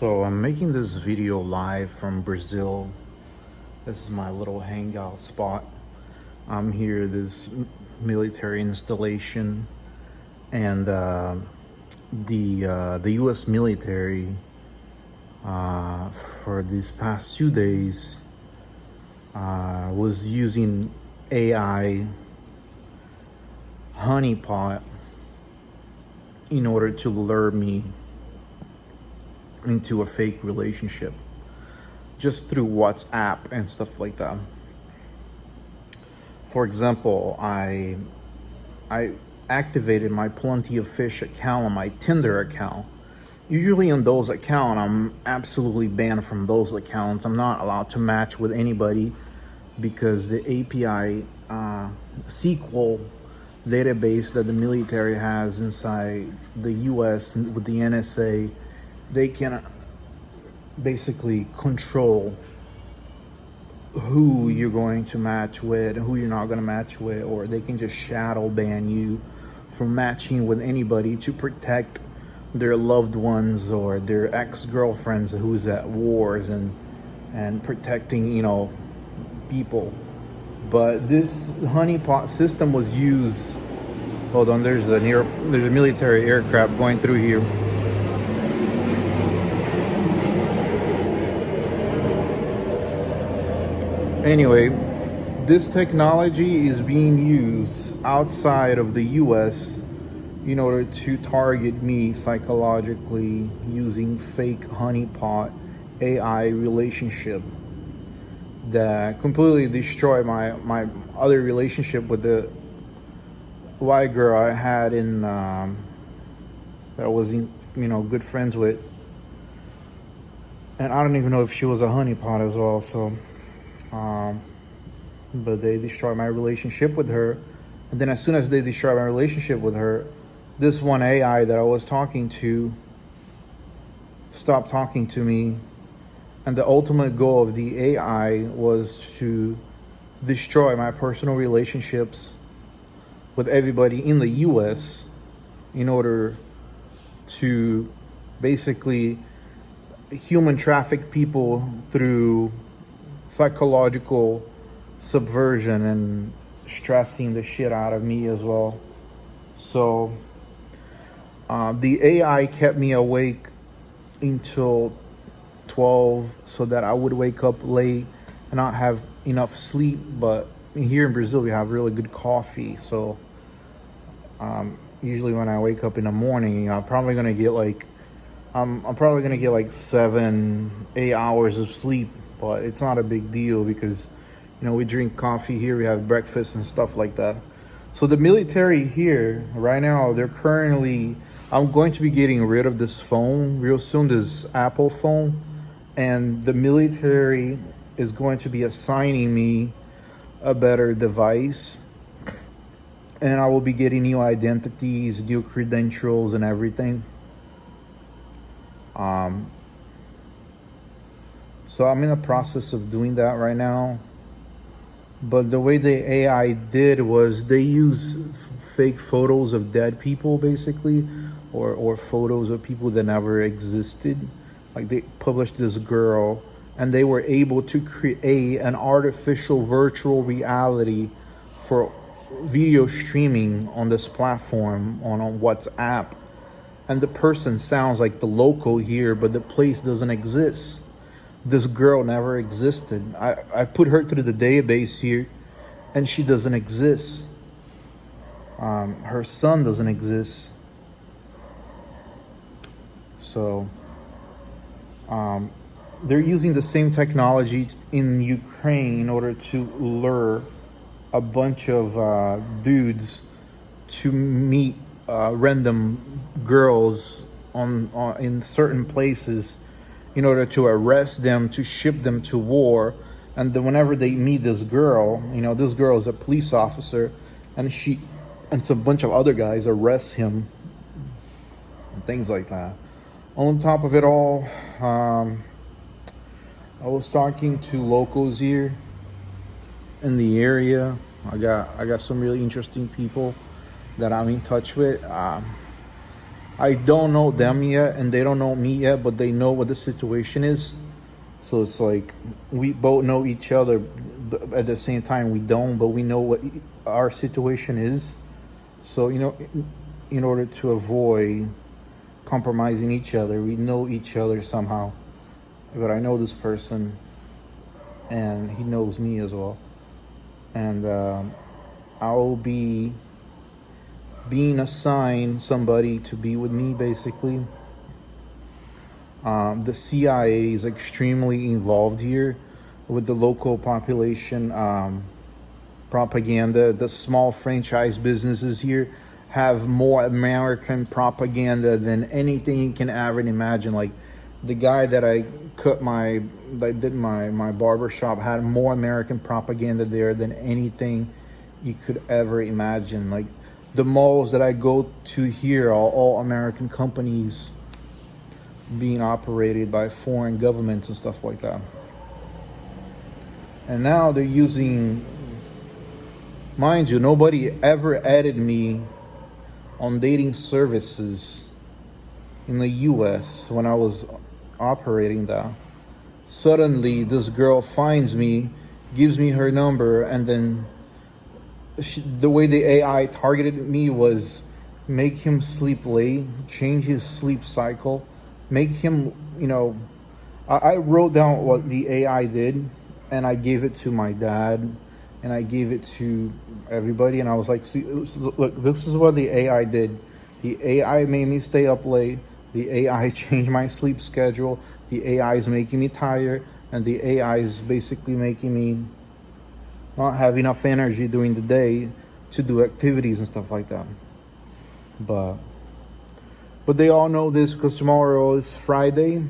So I'm making this video live from Brazil. This is my little hangout spot. I'm here at this military installation, and the U.S. military for these past 2 days was using AI honeypot in order to lure me into a fake relationship just through WhatsApp and stuff like that. For example, I activated my Plenty of Fish account on my Tinder account. Usually on those accounts, I'm absolutely banned from those accounts. I'm not allowed to match with anybody because the API SQL database that the military has inside the US with the NSA, they can basically control who you're going to match with and who you're not going to match with, or they can just shadow ban you from matching with anybody to protect their loved ones or their ex-girlfriends who's at wars and protecting, people. But this honeypot system was used. Hold on, there's a military aircraft going through here. Anyway, this technology is being used outside of the US in order to target me psychologically using fake honeypot AI relationship that completely destroyed my other relationship with the white girl I had in that I was good friends with, and I don't even know if she was a honeypot as well. So but they destroyed my relationship with her, and then as soon as they destroyed my relationship with her, this one AI that I was talking to stopped talking to me. And the ultimate goal of the AI was to destroy my personal relationships with everybody in the US in order to basically human traffic people through psychological subversion and stressing the shit out of me as well. So the AI kept me awake until 12 so that I would wake up late and not have enough sleep. But here in Brazil we have really good coffee, so usually when I wake up in the morning, I'm probably gonna get like 7-8 hours of sleep. But it's not a big deal because we drink coffee here, we have breakfast and stuff like that. So the military here right now, I'm going to be getting rid of this phone real soon, this Apple phone, and the military is going to be assigning me a better device, and I will be getting new identities, new credentials and everything. So I'm in the process of doing that right now. But the way the AI did was they use fake photos of dead people, basically, or photos of people that never existed. Like they published this girl, and they were able to create an artificial virtual reality for video streaming on this platform on WhatsApp. And the person sounds like the local here, but the place doesn't exist. This girl never existed. I put her through the database here, and she doesn't exist. Her son doesn't exist. So they're using the same technology in Ukraine in order to lure a bunch of dudes to meet random girls in certain places in order to arrest them, to ship them to war. And then whenever they meet this girl, this girl is a police officer, and some bunch of other guys arrest him and things like that. On top of it all, I was talking to locals here in the area. I got some really interesting people that I'm in touch with. I don't know them yet, and they don't know me yet, but they know what the situation is. So it's like we both know each other, but at the same time we don't, but we know what our situation is. So, in order to avoid compromising each other, we know each other somehow. But I know this person, and he knows me as well. And I'll be being assigned somebody to be with me, basically. The CIA is extremely involved here with the local population propaganda. The small franchise businesses here have more American propaganda than anything you can ever imagine. Like the guy that did my barber shop had more American propaganda there than anything you could ever imagine. Like the malls that I go to here are all American companies being operated by foreign governments and stuff like that. And now they're using, mind you, nobody ever added me on dating services in the US when I was operating that. Suddenly this girl finds me, gives me her number, and then the way the AI targeted me was make him sleep late, change his sleep cycle, make him, I wrote down what the AI did, and I gave it to my dad, and I gave it to everybody, and I was like, see, look, this is what the AI did. The AI made me stay up late. The AI changed my sleep schedule. The AI is making me tired, and the AI is basically making me not have enough energy during the day to do activities and stuff like that. But they all know this because tomorrow is Friday.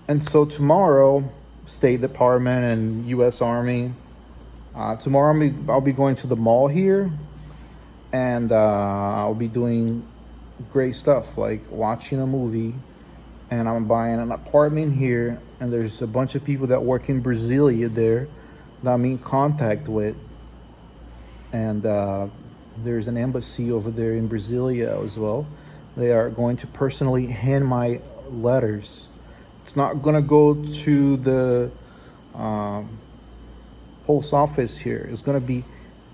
And so tomorrow, State Department and U.S. Army, tomorrow I'll be going to the mall here. And I'll be doing great stuff like watching a movie. And I'm buying an apartment here. And there's a bunch of people that work in Brasilia there that I'm in contact with. And there's an embassy over there in Brasilia as well. They are going to personally hand my letters. It's not going to go to the post office here. It's going to be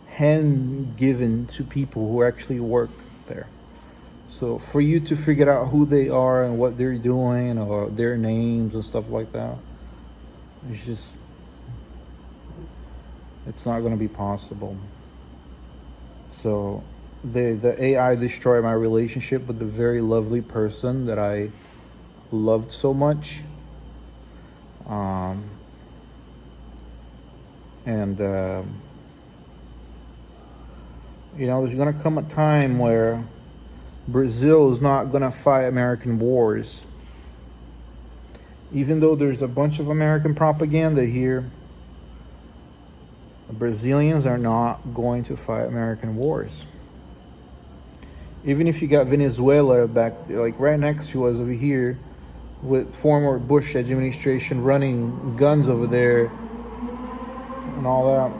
hand given to people who actually work there. So for you to figure out who they are and what they're doing or their names and stuff like that, it's not going to be possible. So the AI destroyed my relationship with the very lovely person that I loved so much. There's going to come a time where Brazil is not going to fight American wars. Even though there's a bunch of American propaganda here, the Brazilians are not going to fight American wars. Even if you got Venezuela back, like right next to us over here, with former Bush administration running guns over there and all that.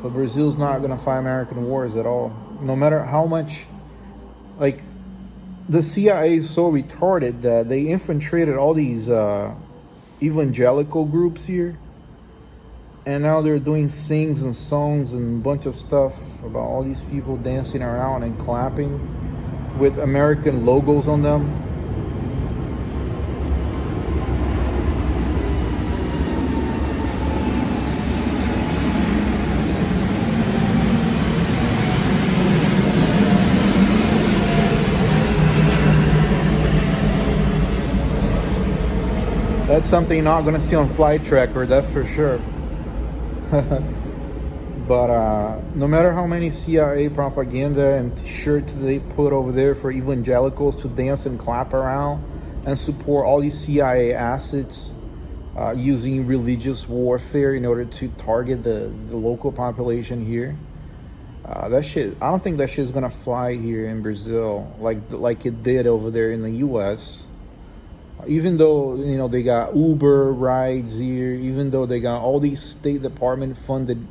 But Brazil's not going to fight American wars at all. No matter how much, like, the CIA is so retarded that they infiltrated all these evangelical groups here. And now they're doing sings and songs and a bunch of stuff about all these people dancing around and clapping with American logos on them. That's something you're not going to see on Flight Tracker, that's for sure. But no matter how many CIA propaganda and shirts they put over there for evangelicals to dance and clap around and support all these CIA assets using religious warfare in order to target the local population here, that shit, I don't think that shit's gonna fly here in Brazil like it did over there in the US. Even though, they got Uber rides here, even though they got all these State Department funded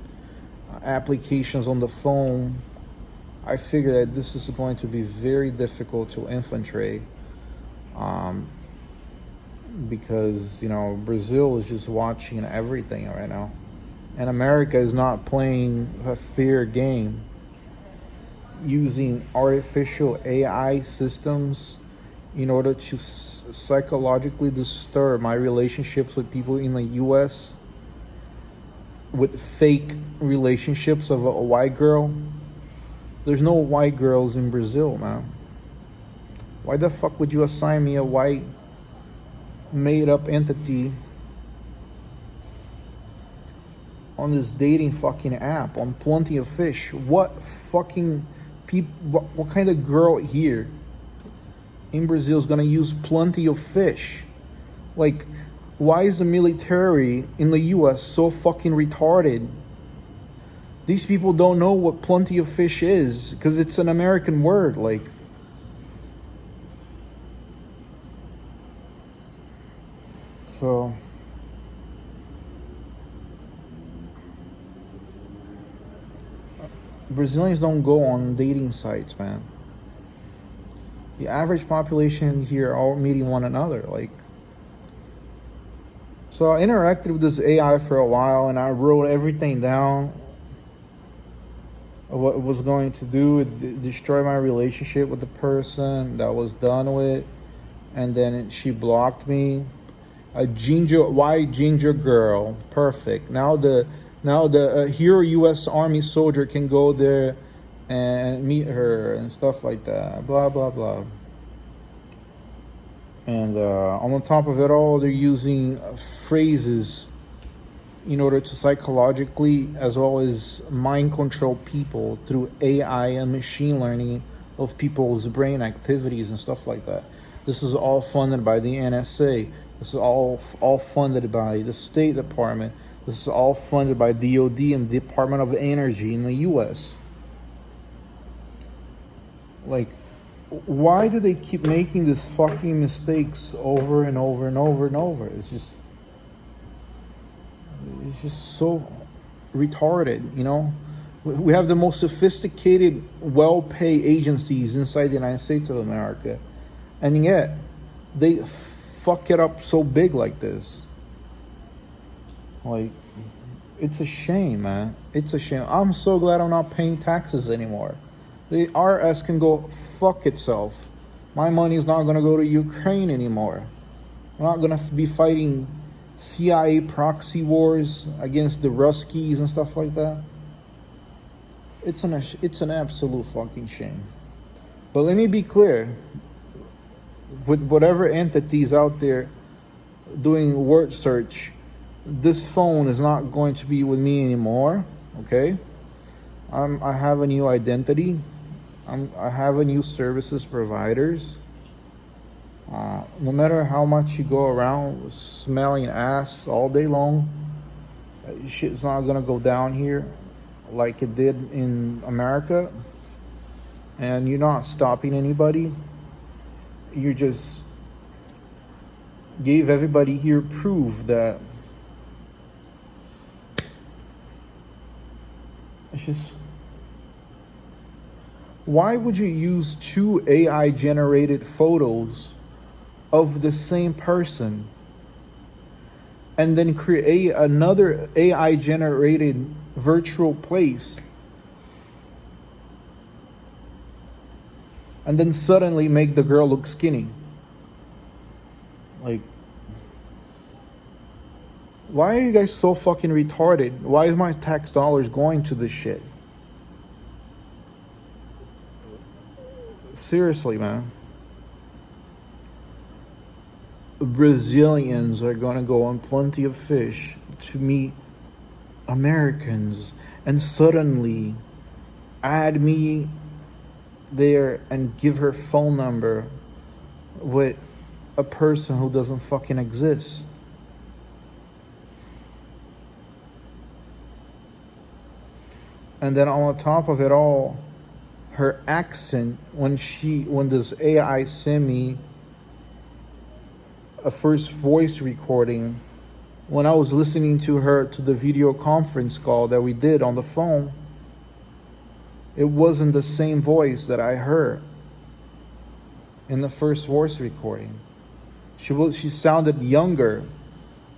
applications on the phone I figure that this is going to be very difficult to infiltrate, because Brazil is just watching everything right now, and America is not playing a fair game using artificial AI systems in order to psychologically disturb my relationships with people in the US, with fake relationships of a white girl. There's no white girls in Brazil, man. Why the fuck would you assign me a white made up entity on this dating fucking app on Plenty of Fish? What fucking people, what kind of girl here in Brazil is gonna use Plenty of Fish? Like, why is the military in the US so fucking retarded? These people don't know what Plenty of Fish is because it's an American word. Like, so Brazilians don't go on dating sites, man. The average population here are all meeting one another. Like, so I interacted with this AI for a while, and I wrote everything down of what it was going to do. It destroy my relationship with the person that I was done with, and then she blocked me. A white ginger girl, perfect. Now the hero U.S. Army soldier can go there and meet her and stuff like that. Blah blah blah. And on the top of it all, they're using phrases in order to psychologically as well as mind control people through AI and machine learning of people's brain activities and stuff like that. This is all funded by the NSA. This is all funded by the State Department. This is all funded by DoD and Department of Energy in the U.S. Like, why do they keep making these fucking mistakes over and over and over and over? It's just so retarded, We have the most sophisticated, well-paid agencies inside the United States of America, and yet they fuck it up so big like this. Like, it's a shame, man. It's a shame. I'm so glad I'm not paying taxes anymore. The IRS can go fuck itself. My money is not going to go to Ukraine anymore. I'm not going to be fighting CIA proxy wars against the Ruskies and stuff like that. It's an absolute fucking shame. But let me be clear. With whatever entities out there doing word search, this phone is not going to be with me anymore. Okay, I have a new identity. I have a new services providers. No matter how much you go around smelling ass all day long, shit's not gonna go down here like it did in America. And you're not stopping anybody. You just gave everybody here proof that it's just, why would you use two AI generated photos of the same person and then create another AI generated virtual place and then suddenly make the girl look skinny? Like, why are you guys so fucking retarded? Why is my tax dollars going to this shit? Seriously, man. Brazilians are gonna go on Plenty of Fish to meet Americans and suddenly add me there and give her phone number with a person who doesn't fucking exist. And then on top of it all, her accent when this AI sent me a first voice recording when I was listening to her to the video conference call that we did on the phone, it wasn't the same voice that I heard in the first voice recording. She sounded younger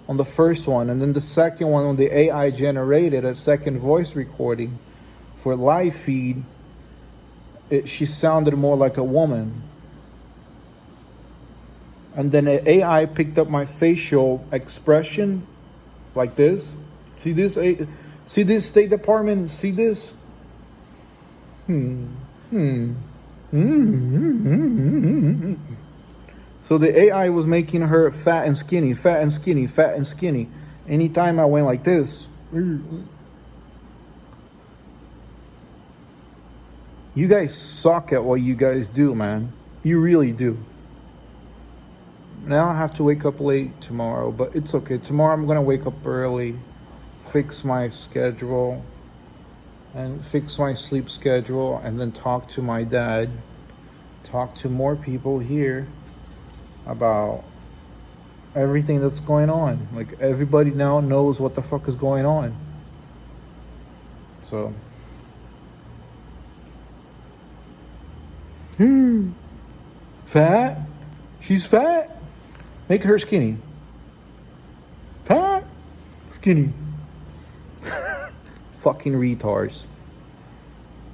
on the first one, and then the second one, when the AI generated a second voice recording for live feed, she sounded more like a woman. And then the AI picked up my facial expression like this. See this? See this, State Department? See this? So the AI was making her fat and skinny, fat and skinny, fat and skinny. Anytime I went like this. You guys suck at what you guys do, man. You really do. Now I have to wake up late tomorrow, but it's okay. Tomorrow I'm going to wake up early, fix my schedule, and fix my sleep schedule, and then talk to my dad, talk to more people here about everything that's going on. Like, everybody now knows what the fuck is going on. So, fat? She's fat? Make her skinny. Fat? Skinny. Fucking retards.